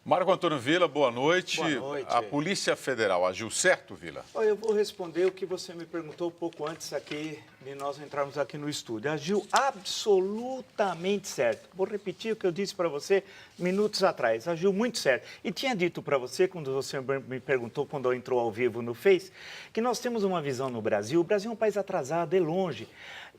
Marco Antônio Villa, boa noite. Boa noite. A Polícia Federal agiu certo, Villa? Olha, eu vou responder o que você me perguntou um pouco antes aqui de nós entrarmos aqui no estúdio. Agiu absolutamente certo. Vou repetir o que eu disse para você minutos atrás. Agiu muito certo. E tinha dito para você, quando você me perguntou, quando eu entrou ao vivo no Face, que nós temos uma visão no Brasil. O Brasil é um país atrasado, é longe.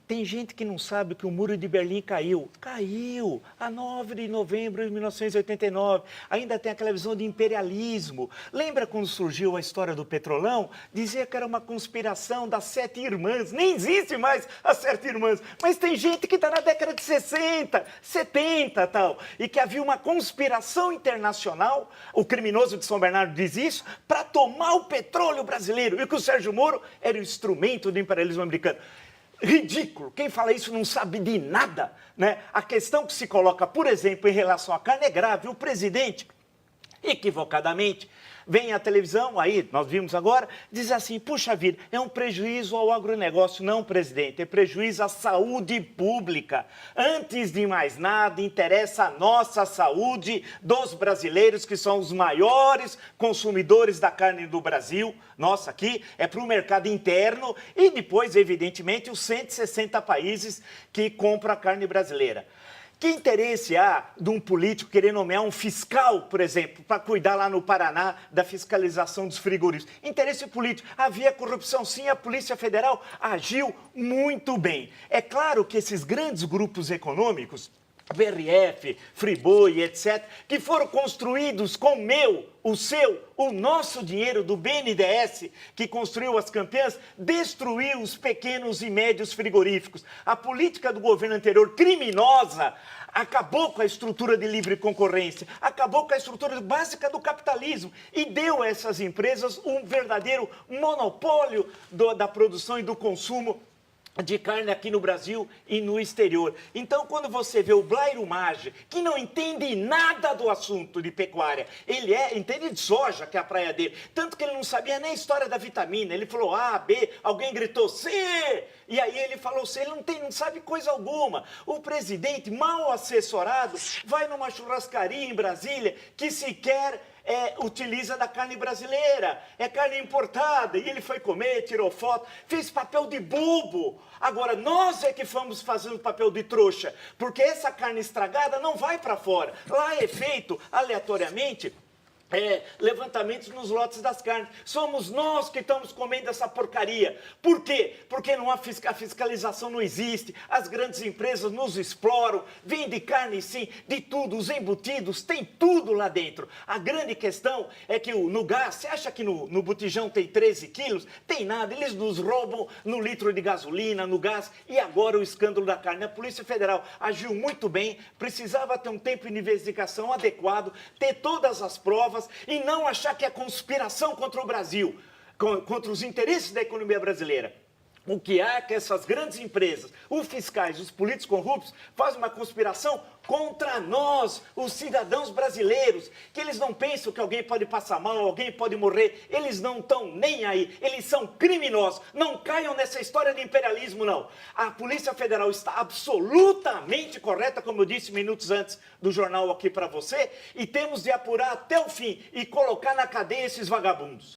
Tem gente que não sabe que o Muro de Berlim caiu. Caiu a 9 de novembro de 1989. Ainda tem aquela visão de imperialismo. Lembra quando surgiu a história do Petrolão? Dizia que era uma conspiração das 7 irmãs. Nem existe mais as 7 irmãs. Mas tem gente que está na década de 60, 70 e tal. E que havia uma conspiração internacional, o criminoso de São Bernardo diz isso, para tomar o petróleo brasileiro. E que o Sérgio Moro era o instrumento do imperialismo americano. Ridículo. Quem fala isso não sabe de nada, né? A questão que se coloca, por exemplo, em relação à carne é grave. O presidente, equivocadamente, vem à televisão, aí nós vimos agora, diz assim, puxa vida, é um prejuízo ao agronegócio. Não, presidente, é prejuízo à saúde pública. Antes de mais nada, interessa a nossa saúde dos brasileiros, que são os maiores consumidores da carne do Brasil. Nossa, aqui é para o mercado interno e depois, evidentemente, os 160 países que compram a carne brasileira. Que interesse há de um político querer nomear um fiscal, por exemplo, para cuidar lá no Paraná da fiscalização dos frigoríficos? Interesse político. Havia corrupção, sim, a Polícia Federal agiu muito bem. É claro que esses grandes grupos econômicos, BRF, Friboi, etc., que foram construídos com o seu, o nosso dinheiro do BNDES, que construiu as campeãs, destruiu os pequenos e médios frigoríficos. A política do governo anterior, criminosa, acabou com a estrutura de livre concorrência, acabou com a estrutura básica do capitalismo e deu a essas empresas um verdadeiro monopólio da produção e do consumo de carne aqui no Brasil e no exterior. Então, quando você vê o Blairo Maggi, que não entende nada do assunto de pecuária, ele entende de soja, que é a praia dele, tanto que ele não sabia nem a história da vitamina, ele falou A, B, alguém gritou C, e aí ele falou C, ele não sabe coisa alguma. O presidente, mal assessorado, vai numa churrascaria em Brasília, que sequer utiliza da carne brasileira, é carne importada, e ele foi comer, tirou foto, fez papel de bobo. Agora, nós é que fomos fazendo papel de trouxa, porque essa carne estragada não vai para fora. Lá é feito, aleatoriamente, levantamentos nos lotes das carnes. Somos nós que estamos comendo essa porcaria. Por quê? Porque não há a fiscalização não existe, as grandes empresas nos exploram, vende carne sim, de tudo, os embutidos, tem tudo lá dentro. A grande questão é que no gás, você acha que no botijão tem 13 quilos? Tem nada, eles nos roubam no litro de gasolina, no gás, e agora o escândalo da carne. A Polícia Federal agiu muito bem, precisava ter um tempo de investigação adequado, ter todas as provas, e não achar que é conspiração contra o Brasil, contra os interesses da economia brasileira. O que há é que essas grandes empresas, os fiscais, os políticos corruptos, fazem uma conspiração contra nós, os cidadãos brasileiros, que eles não pensam que alguém pode passar mal, alguém pode morrer, eles não estão nem aí, eles são criminosos, não caiam nessa história de imperialismo, não. A Polícia Federal está absolutamente correta, como eu disse minutos antes do jornal aqui para você, e temos de apurar até o fim e colocar na cadeia esses vagabundos.